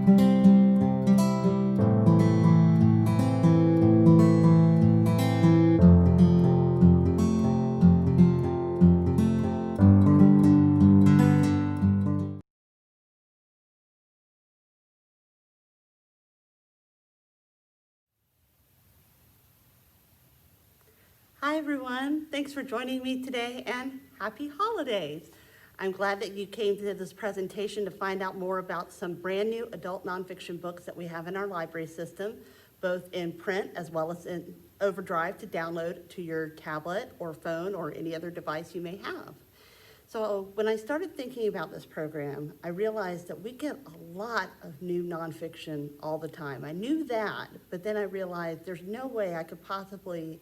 Hi everyone, thanks for joining me today and happy holidays. I'm glad that you came to this presentation to find out more about some brand new adult nonfiction books that we have in our library system, both in print as well as in Overdrive to download to your tablet or phone or any other device you may have. So when I started thinking about this program, I realized that we get a lot of new nonfiction all the time. I knew that, but then I realized there's no way I could possibly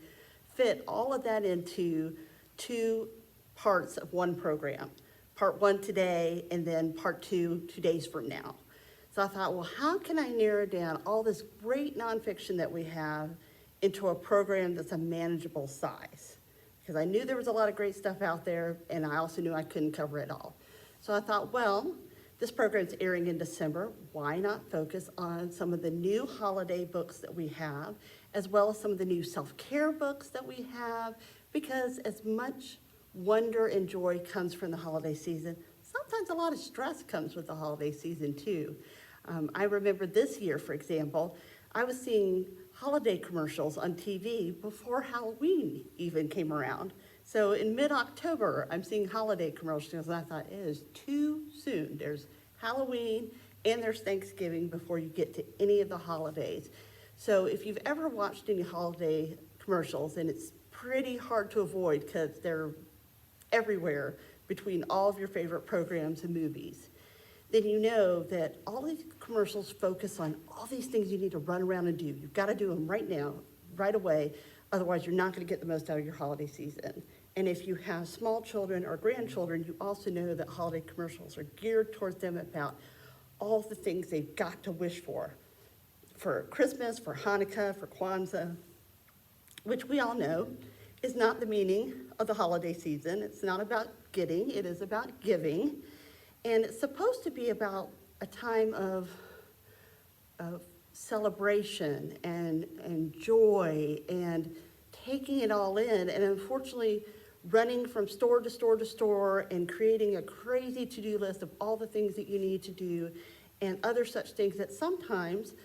fit all of that into two parts of one program. Part one today, and then part two 2 days from now. So I thought, well, how can I narrow down all this great nonfiction that we have into a program that's a manageable size? Because I knew there was a lot of great stuff out there, and I also knew I couldn't cover it all. So I thought, well, this program's airing in December. Why not focus on some of the new holiday books that we have, as well as some of the new self-care books that we have, because as much wonder and joy comes from the holiday season, sometimes a lot of stress comes with the holiday season too. I remember this year, for example, I was seeing holiday commercials on TV before Halloween even came around. So in mid-October, I'm seeing holiday commercials, and I thought, it is too soon. There's Halloween and there's Thanksgiving before you get to any of the holidays. So if you've ever watched any holiday commercials, and it's pretty hard to avoid because they're everywhere between all of your favorite programs and movies, then you know that all these commercials focus on all these things you need to run around and do. You've got to do them right now, right away, otherwise you're not going to get the most out of your holiday season. And if you have small children or grandchildren, you also know that holiday commercials are geared towards them about all the things they've got to wish for Christmas, for Hanukkah, for Kwanzaa, which we all know is not the meaning of the holiday season. It's not about getting, it is about giving. And it's supposed to be about a time of celebration and joy and taking it all in. And unfortunately, running from store to store to store and creating a crazy to-do list of all the things that you need to do and other such things that sometimes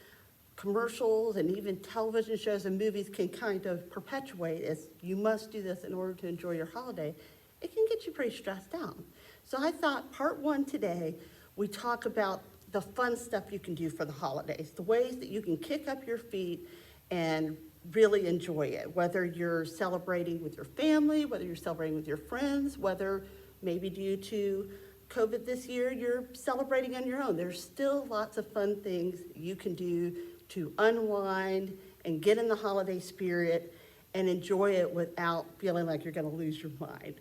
commercials and even television shows and movies can kind of perpetuate as you must do this in order to enjoy your holiday. It can get you pretty stressed out. So I thought part one today, we talk about the fun stuff you can do for the holidays, the ways that you can kick up your feet and really enjoy it, whether you're celebrating with your family, whether you're celebrating with your friends, whether maybe due to COVID this year, you're celebrating on your own. There's still lots of fun things you can do to unwind and get in the holiday spirit and enjoy it without feeling like you're going to lose your mind.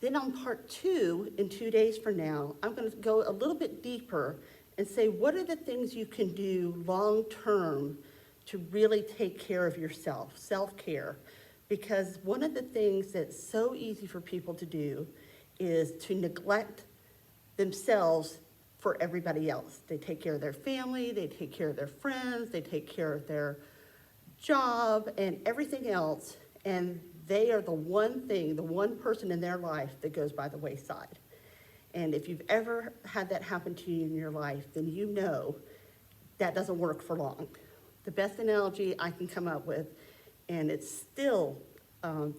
Then on part two, in 2 days from now, I'm going to go a little bit deeper and say, what are the things you can do long-term to really take care of yourself, self-care? Because one of the things that's so easy for people to do is to neglect themselves for everybody else. They take care of their family, they take care of their friends, they take care of their job and everything else, and they are the one thing, the one person in their life that goes by the wayside. And if you've ever had that happen to you in your life, then you know that doesn't work for long. The best analogy I can come up with, and it still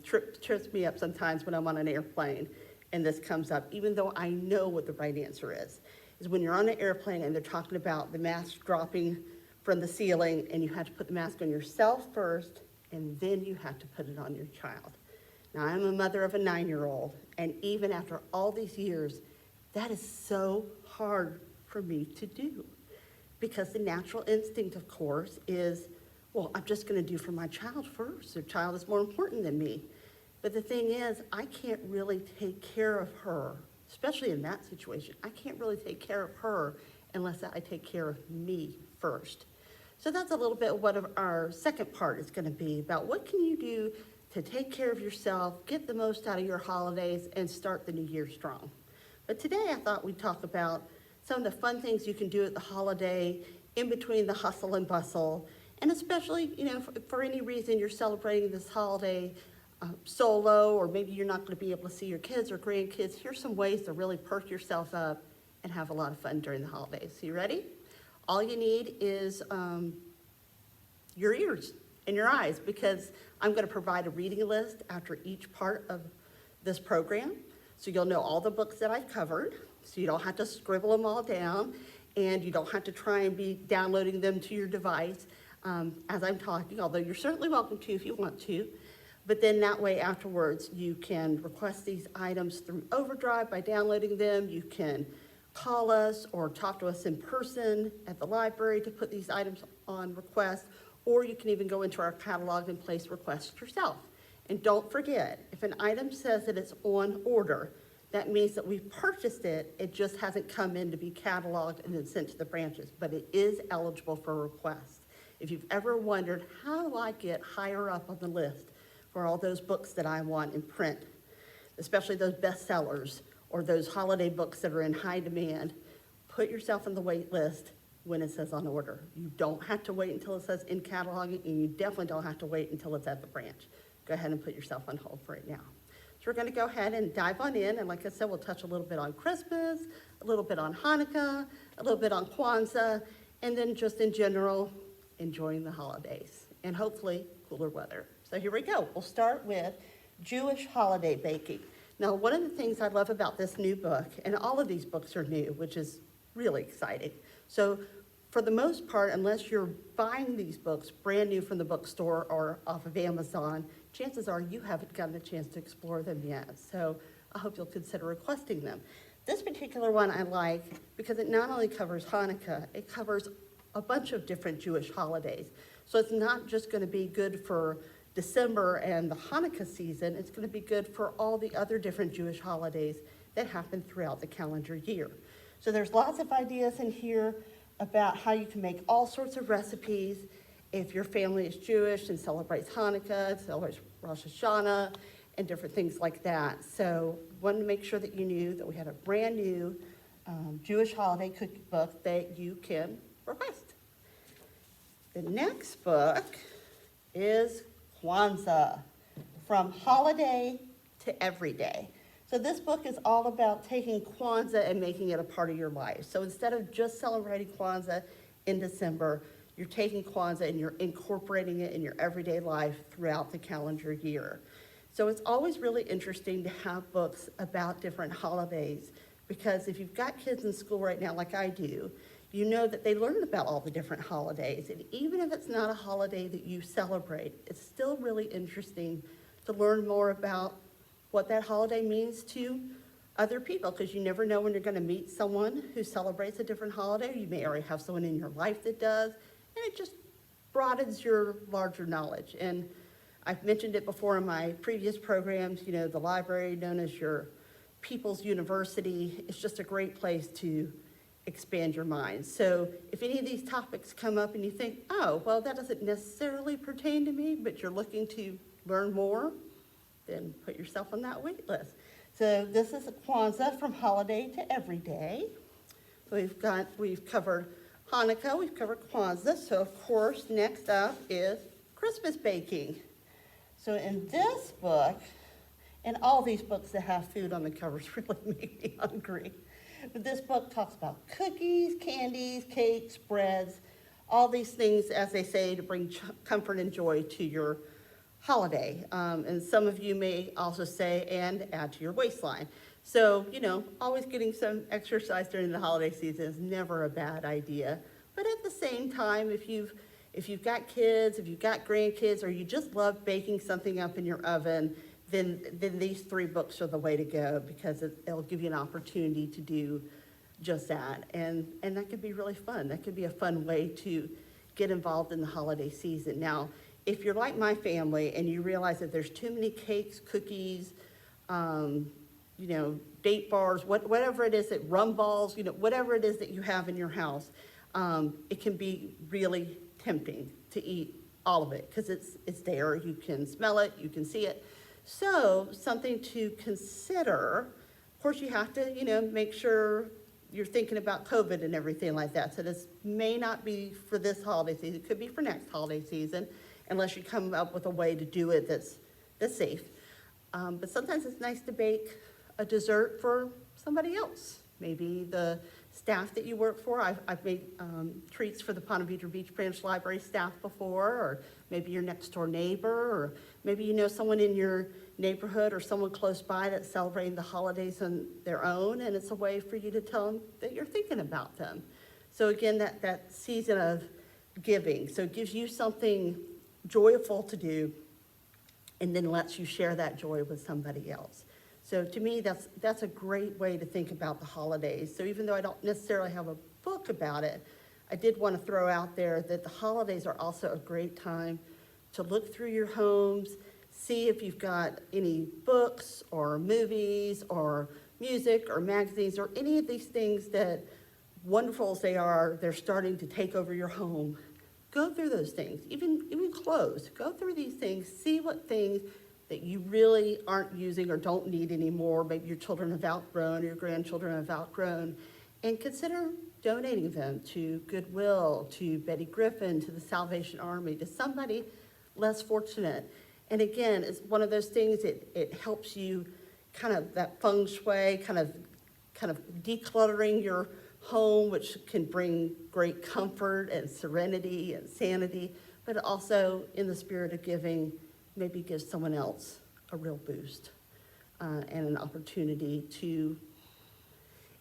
trips me up sometimes when I'm on an airplane and this comes up, even though I know what the right answer is when you're on an airplane and they're talking about the mask dropping from the ceiling and you have to put the mask on yourself first and then you have to put it on your child. Now, I'm a mother of a 9-year-old, and even after all these years, that is so hard for me to do because the natural instinct, of course, is, well, I'm just going to do for my child first. Their child is more important than me. But the thing is, I can't really take care of her, especially in that situation. I can't really take care of her unless I take care of me first. So that's a little bit what our second part is going to be about. What can you do to take care of yourself, get the most out of your holidays, and start the new year strong? But today I thought we'd talk about some of the fun things you can do at the holiday in between the hustle and bustle. And especially, for any reason you're celebrating this holiday solo, or maybe you're not going to be able to see your kids or grandkids, here's some ways to really perk yourself up and have a lot of fun during the holidays. So you ready? All you need is your ears and your eyes, because I'm going to provide a reading list after each part of this program. So you'll know all the books that I've covered, so you don't have to scribble them all down, and you don't have to try and be downloading them to your device as I'm talking, although you're certainly welcome to if you want to. But then that way afterwards, you can request these items through Overdrive by downloading them. You can call us or talk to us in person at the library to put these items on request, or you can even go into our catalog and place requests yourself. And don't forget, if an item says that it's on order, that means that we've purchased it, it just hasn't come in to be cataloged and then sent to the branches, but it is eligible for request. If you've ever wondered, how do I get higher up on the list for all those books that I want in print, especially those bestsellers or those holiday books that are in high demand, put yourself on the wait list when it says on order. You don't have to wait until it says in cataloging, and you definitely don't have to wait until it's at the branch. Go ahead and put yourself on hold for it now. So we're going to go ahead and dive on in, and like I said, we'll touch a little bit on Christmas, a little bit on Hanukkah, a little bit on Kwanzaa, and then just in general, enjoying the holidays, and hopefully cooler weather. So here we go. We'll start with Jewish holiday baking. Now, one of the things I love about this new book, and all of these books are new, which is really exciting. So for the most part, unless you're buying these books brand new from the bookstore or off of Amazon, chances are you haven't gotten a chance to explore them yet. So I hope you'll consider requesting them. This particular one I like because it not only covers Hanukkah, it covers a bunch of different Jewish holidays. So it's not just going to be good for December and the Hanukkah season, it's going to be good for all the other different Jewish holidays that happen throughout the calendar year. So there's lots of ideas in here about how you can make all sorts of recipes. If your family is Jewish and celebrates Hanukkah, celebrates Rosh Hashanah, and different things like that. So wanted to make sure that you knew that we had a brand new Jewish holiday cookbook that you can request. The next book is Kwanzaa, From Holiday to Everyday. So this book is all about taking Kwanzaa and making it a part of your life. So instead of just celebrating Kwanzaa in December, you're taking Kwanzaa and you're incorporating it in your everyday life throughout the calendar year. So it's always really interesting to have books about different holidays, because if you've got kids in school right now, like I do, you know that they learn about all the different holidays. And even if it's not a holiday that you celebrate, it's still really interesting to learn more about what that holiday means to other people, because you never know when you're going to meet someone who celebrates a different holiday. You may already have someone in your life that does, and it just broadens your larger knowledge. And I've mentioned it before in my previous programs, the library, known as your People's University, is just a great place to expand your mind. So if any of these topics come up and you think, oh, well, that doesn't necessarily pertain to me, but you're looking to learn more, then put yourself on that wait list. So this is a Kwanzaa, From Holiday to Everyday. So we've covered Hanukkah, we've covered Kwanzaa. So of course, next up is Christmas baking. So in this book, and all these books that have food on the covers really make me hungry. But this book talks about cookies, candies, cakes, breads, all these things, as they say, to bring comfort and joy to your holiday. And some of you may also say, and add to your waistline. So, always getting some exercise during the holiday season is never a bad idea. But at the same time, if you've got kids, if you've got grandkids, or you just love baking something up in your oven, then these three books are the way to go, because it'll give you an opportunity to do just that. And that could be really fun. That could be a fun way to get involved in the holiday season. Now, if you're like my family and you realize that there's too many cakes, cookies, date bars, whatever it is, rum balls, whatever it is that you have in your house, it can be really tempting to eat all of it, because it's there. You can smell it, you can see it. So something to consider, of course, you have to, make sure, you're thinking about COVID and everything like that. So this may not be for this holiday season. It could be for next holiday season, unless you come up with a way to do it that's safe. But sometimes it's nice to bake a dessert for somebody else. Maybe the staff that you work for. I've made treats for the Ponte Vedra Beach Branch Library staff before, or maybe your next door neighbor, or maybe you know someone in your neighborhood or someone close by that's celebrating the holidays on their own, and it's a way for you to tell them that you're thinking about them. So again, that season of giving. So it gives you something joyful to do, and then lets you share that joy with somebody else. So to me, that's a great way to think about the holidays. So even though I don't necessarily have a book about it, I did want to throw out there that the holidays are also a great time to look through your homes, see if you've got any books or movies or music or magazines or any of these things that, wonderful as they are, they're starting to take over your home. Go through those things, even clothes. Go through these things, see what things that you really aren't using or don't need anymore, maybe your children have outgrown or your grandchildren have outgrown, and consider donating them to Goodwill, to Betty Griffin, to the Salvation Army, to somebody less fortunate. And again, it's one of those things, it helps you kind of that feng shui, kind of decluttering your home, which can bring great comfort and serenity and sanity, but also in the spirit of giving, maybe give someone else a real boost and an opportunity to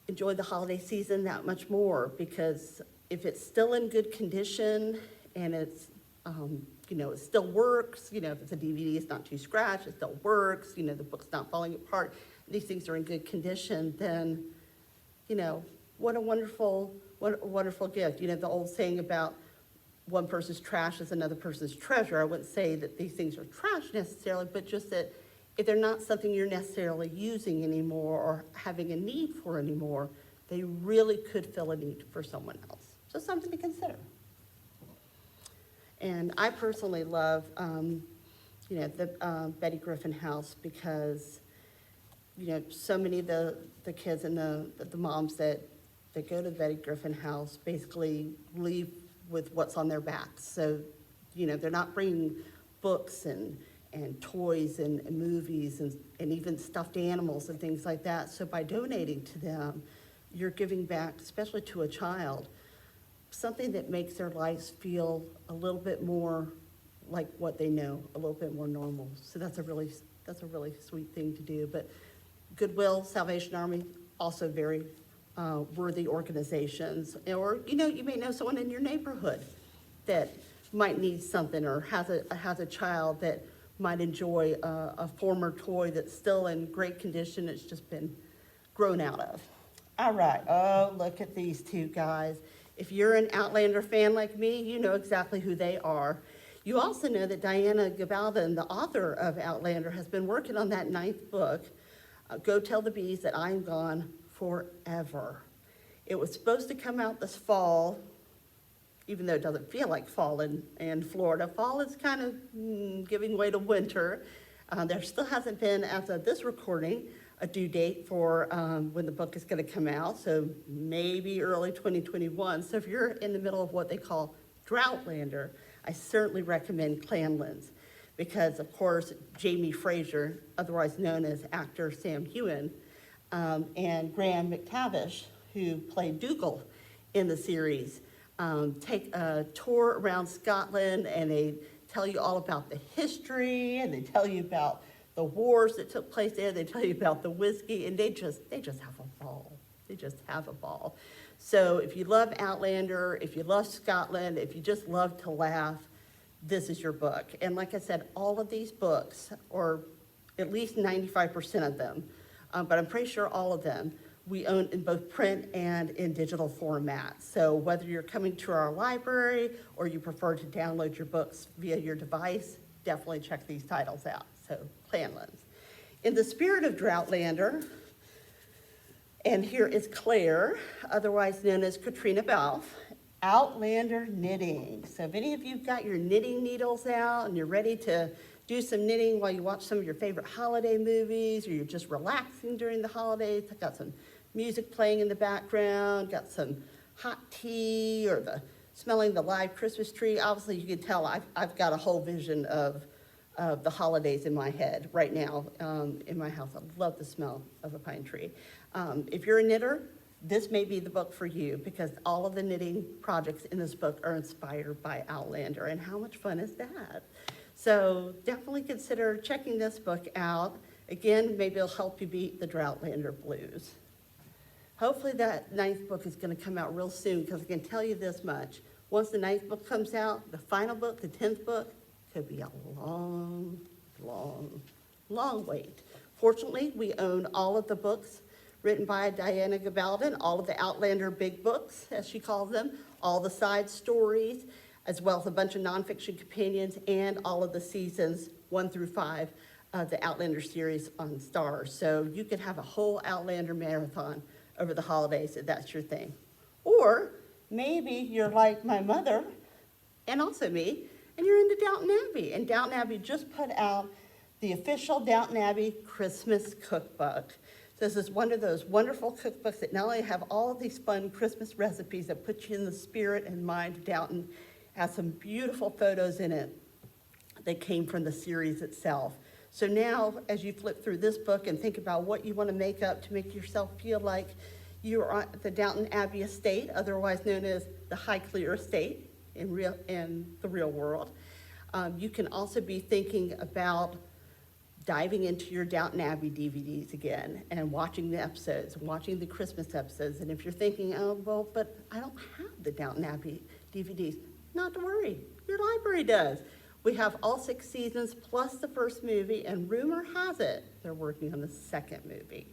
enjoy the holiday season that much more, because if it's still in good condition and it's, it still works, if it's a DVD, it's not too scratched, it still works, the book's not falling apart, these things are in good condition, then, what a wonderful gift. The old saying about one person's trash is another person's treasure. I wouldn't say that these things are trash necessarily, but just that if they're not something you're necessarily using anymore or having a need for anymore, they really could fill a need for someone else. So something to consider. And I personally love, the Betty Griffin house because, so many of the kids and the moms that go to the Betty Griffin house basically leave with what's on their backs. So, they're not bringing books and toys and movies and even stuffed animals and things like that. So by donating to them, you're giving back, especially to a child, something that makes their lives feel a little bit more like what they know, a little bit more normal. So that's a really sweet thing to do. But Goodwill, Salvation Army, also very worthy organizations. Or, you may know someone in your neighborhood that might need something or has a child that might enjoy a former toy that's still in great condition. It's just been grown out of. All right. Oh, look at these two guys. If you're an Outlander fan like me, you know exactly who they are. You also know that Diana Gabaldon, the author of Outlander, has been working on that 9th book, Go Tell the Bees That I'm Gone Forever. It was supposed to come out this fall, even though it doesn't feel like fall in Florida. Fall is kind of giving way to winter. There still hasn't been, as of this recording, a due date for when the book is going to come out, so maybe early 2021. So if you're in the middle of what they call Droughtlander, I certainly recommend Clanlins, because of course Jamie Fraser, otherwise known as actor Sam Heughan, and Graham McTavish, who played Dougal in the series, take a tour around Scotland, and they tell you all about the history, and they tell you about the wars that took place there. They tell you about the whiskey, and they just have a ball. They just have a ball. So if you love Outlander, if you love Scotland, if you just love to laugh, this is your book. And like I said, all of these books, or at least 95% of them, but I'm pretty sure all of them, we own in both print and in digital format. So whether you're coming to our library or you prefer to download your books via your device, definitely check these titles out. So Clanlins. In the spirit of Droughtlander, and here is Claire, otherwise known as Katrina Balfe, Outlander Knitting. So if any of you got your knitting needles out and you're ready to do some knitting while you watch some of your favorite holiday movies, or you're just relaxing during the holidays, I've got some music playing in the background, got some hot tea or smelling the live Christmas tree. Obviously, you can tell I've got a whole vision of the holidays in my head right now in my house. I love the smell of a pine tree. If you're a knitter, this may be the book for you because all of the knitting projects in this book are inspired by Outlander, and how much fun is that? So definitely consider checking this book out. Again, maybe it'll help you beat the Droughtlander blues. Hopefully that 9th book is going to come out real soon, because I can tell you this much. Once the 9th book comes out, the final book, the 10th book, could be a long, long, long wait. Fortunately, we own all of the books written by Diana Gabaldon, all of the Outlander big books, as she calls them, all the side stories, as well as a bunch of nonfiction companions, and all of the seasons 1 through 5 of the Outlander series on Stars. So you could have a whole Outlander marathon over the holidays if that's your thing. Or maybe you're like my mother, and also me, and you're into Downton Abbey. And Downton Abbey just put out the official Downton Abbey Christmas Cookbook. So this is one of those wonderful cookbooks that not only have all of these fun Christmas recipes that put you in the spirit and mind of Downton, has some beautiful photos in it that came from the series itself. So now, as you flip through this book and think about what you want to make up to make yourself feel like you're on the Downton Abbey estate, otherwise known as the Highclere estate in the real world, you can also be thinking about diving into your Downton Abbey DVDs again and watching the episodes, watching the Christmas episodes. And if you're thinking, oh, well, but I don't have the Downton Abbey DVDs, not to worry, your library does. We have all 6 seasons plus the first movie, and rumor has it they're working on the second movie.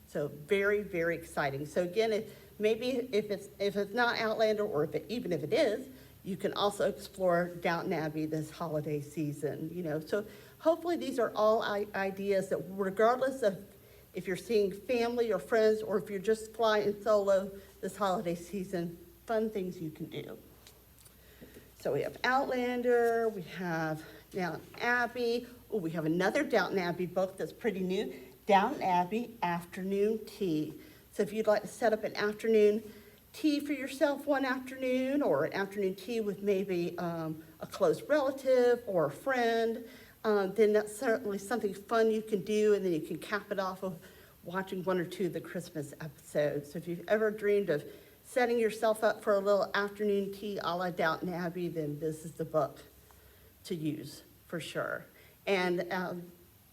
So very, very exciting. So again, maybe if it's not Outlander, or even if it is, you can also explore Downton Abbey this holiday season. So hopefully these are all ideas that, regardless of if you're seeing family or friends, or if you're just flying solo this holiday season, fun things you can do. So we have Outlander, we have Downton Abbey. Oh, we have another Downton Abbey book that's pretty new, Downton Abbey Afternoon Tea. So if you'd like to set up an afternoon tea for yourself one afternoon, or an afternoon tea with maybe a close relative or a friend, then that's certainly something fun you can do, and then you can cap it off of watching 1 or 2 of the Christmas episodes. So if you've ever dreamed of setting yourself up for a little afternoon tea a la Downton Abbey, then this is the book to use for sure. And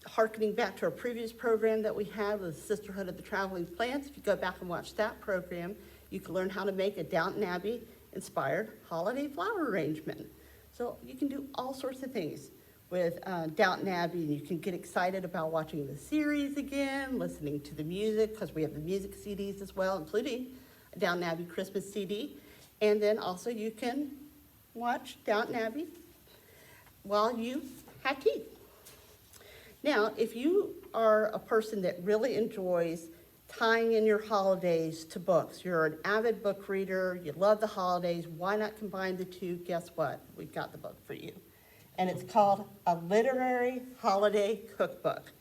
hearkening back to our previous program that we had with Sisterhood of the Traveling Plants, if you go back and watch that program, you can learn how to make a Downton Abbey inspired holiday flower arrangement. So you can do all sorts of things with Downton Abbey, and you can get excited about watching the series again, listening to the music, because we have the music CDs as well, including a Downton Abbey Christmas CD. And then also you can watch Downton Abbey while you have tea. Now, if you are a person that really enjoys tying in your holidays to books, you're an avid book reader, you love the holidays, why not combine the two? Guess what? We've got the book for you. And it's called A Literary Holiday Cookbook.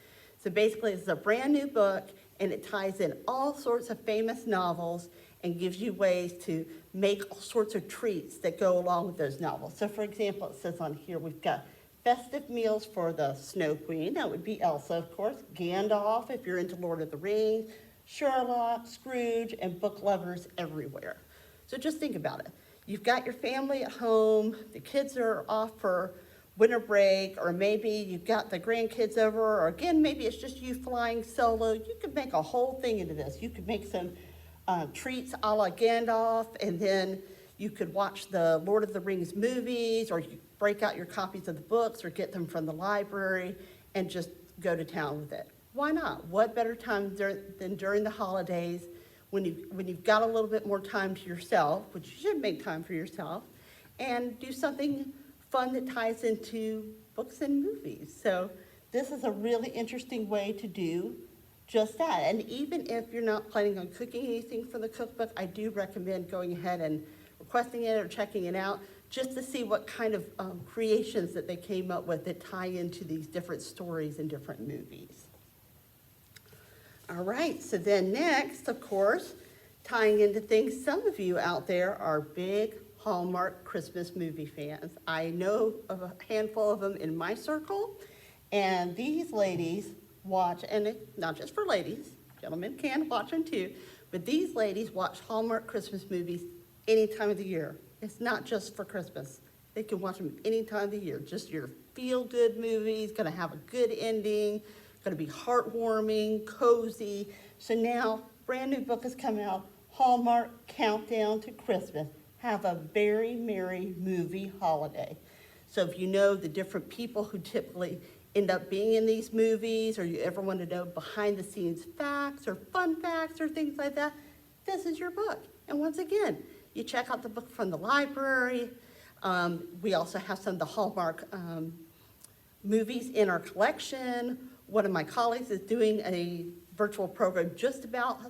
So basically, it's a brand new book, and it ties in all sorts of famous novels and gives you ways to make all sorts of treats that go along with those novels. So for example, it says on here, we've got festive meals for the Snow Queen. That would be Elsa, of course. Gandalf, if you're into Lord of the Rings. Sherlock, Scrooge, and book lovers everywhere. So just think about it. You've got your family at home, the kids are off for winter break, or maybe you've got the grandkids over, or again, maybe it's just you flying solo. You could make a whole thing into this. You could make some treats a la Gandalf, and then you could watch the Lord of the Rings movies, or you break out your copies of the books or get them from the library and just go to town with it. Why not? What better time than during the holidays when you've got a little bit more time to yourself, which you should make time for yourself, and do something fun that ties into books and movies. So this is a really interesting way to do just that. And even if you're not planning on cooking anything for the cookbook, I do recommend going ahead and requesting it or checking it out just to see what kind of creations that they came up with that tie into these different stories and different movies. All right, so then next, of course, tying into things, some of you out there are big Hallmark Christmas movie fans. I know of a handful of them in my circle, and these ladies watch, and not just for ladies, gentlemen can watch them too, but these ladies watch Hallmark Christmas movies any time of the year. It's not just for Christmas. They can watch them any time of the year. Just your feel-good movies, gonna have a good ending, gonna be heartwarming, cozy. So now, brand new book has come out, Hallmark Countdown to Christmas. Have a very merry movie holiday. So if you know the different people who typically end up being in these movies, or you ever want to know behind the scenes facts or fun facts or things like that, this is your book. And once again, you check out the book from the library. We also have some of the Hallmark movies in our collection. One of my colleagues is doing a virtual program just about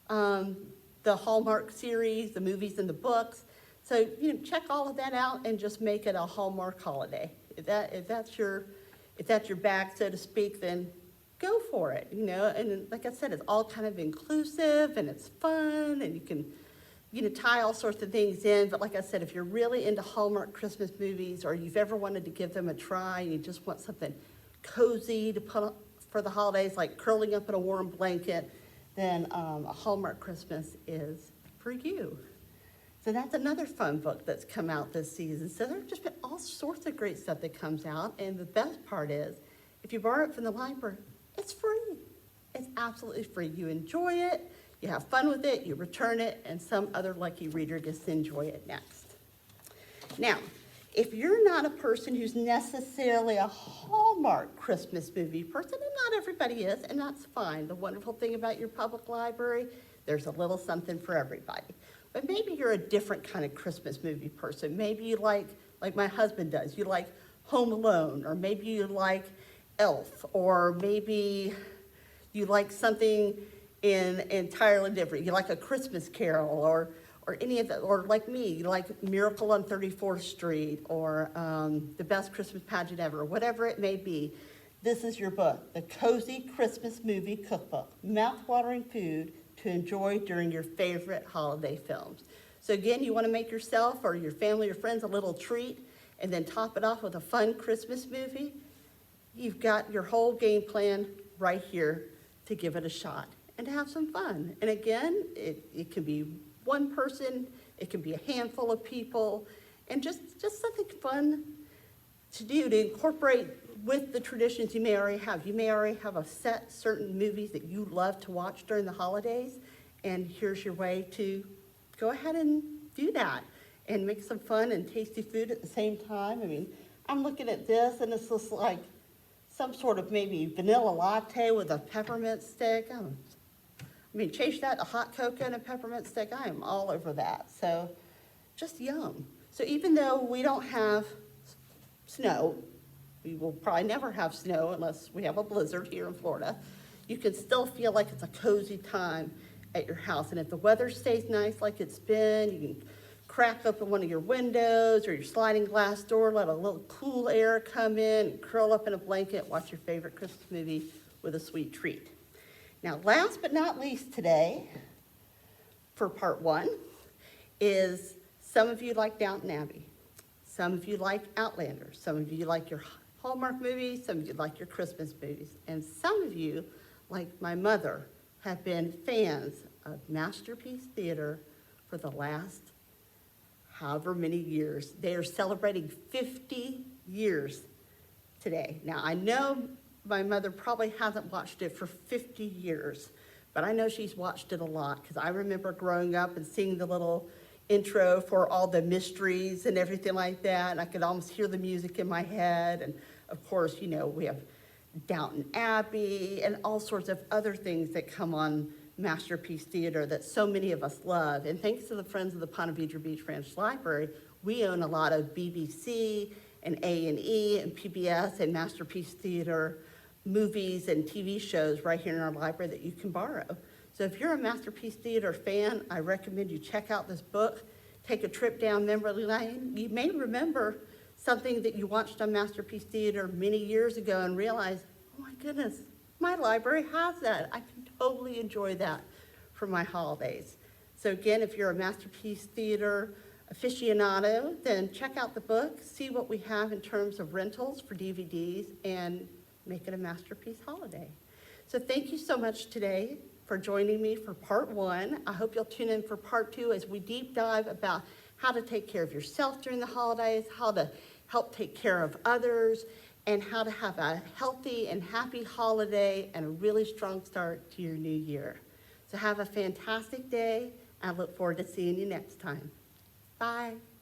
the Hallmark series, the movies and the books. So, check all of that out and just make it a Hallmark holiday. If that's your bag, so to speak, then go for it, And like I said, it's all kind of inclusive and it's fun, and you can, tie all sorts of things in. But like I said, if you're really into Hallmark Christmas movies, or you've ever wanted to give them a try, and you just want something cozy to put on for the holidays, like curling up in a warm blanket, then a Hallmark Christmas is for you. So that's another fun book that's come out this season. So there's just been all sorts of great stuff that comes out. And the best part is, if you borrow it from the library, it's free. It's absolutely free. You enjoy it, you have fun with it, you return it, and some other lucky reader gets to enjoy it next. Now, if you're not a person who's necessarily a Hallmark Christmas movie person, and not everybody is, and that's fine. The wonderful thing about your public library, there's a little something for everybody. But maybe you're a different kind of Christmas movie person. Maybe you like my husband does, you like Home Alone, or maybe you like Elf, or maybe you like something entirely different. You like A Christmas Carol, or any of that, or like me, you like Miracle on 34th Street, or The Best Christmas Pageant Ever, whatever it may be. This is your book, The Cozy Christmas Movie Cookbook, mouth-watering food to enjoy during your favorite holiday films. So again, you want to make yourself or your family or friends a little treat, and then top it off with a fun Christmas movie. You've got your whole game plan right here to give it a shot and to have some fun. And again, it can be one person, it can be a handful of people, and just something fun to do to incorporate with the traditions you may already have. You may already have a set certain movies that you love to watch during the holidays, and here's your way to go ahead and do that and make some fun and tasty food at the same time. I mean, I'm looking at this, and it's just like some sort of maybe vanilla latte with a peppermint stick. Change that to hot cocoa and a peppermint stick. I am all over that. So just yum. So even though we don't have snow, we will probably never have snow unless we have a blizzard here in Florida, you can still feel like it's a cozy time at your house. And if the weather stays nice like it's been, you can crack open one of your windows or your sliding glass door, let a little cool air come in, and curl up in a blanket, watch your favorite Christmas movie with a sweet treat. Now, last but not least today, for part one, is some of you like Downton Abbey. Some of you like Outlander. Some of you like your Hallmark movies. Some of you like your Christmas movies. And some of you, like my mother, have been fans of Masterpiece Theater for the last however many years. They are celebrating 50 years today. Now, I know my mother probably hasn't watched it for 50 years, but I know she's watched it a lot, because I remember growing up and seeing the little intro for all the mysteries and everything like that, and I could almost hear the music in my head. And of course, we have Downton Abbey and all sorts of other things that come on Masterpiece Theater that so many of us love. And thanks to the Friends of the Ponte Vedra Beach Ranch Library, we own a lot of BBC and A&E and PBS and Masterpiece Theater movies and TV shows right here in our library that you can borrow. So if you're a Masterpiece Theater fan, I recommend you check out this book, take a trip down memory lane. You may remember something that you watched on Masterpiece Theater many years ago and realize, oh my goodness, my library has that. I can totally enjoy that for my holidays. So again, if you're a Masterpiece Theater aficionado, then check out the book, see what we have in terms of rentals for DVDs, and make it a Masterpiece holiday. So thank you so much today for joining me for part 1. I hope you'll tune in for part 2 as we deep dive about how to take care of yourself during the holidays, how to help take care of others, and how to have a healthy and happy holiday and a really strong start to your new year. So have a fantastic day. I look forward to seeing you next time. Bye.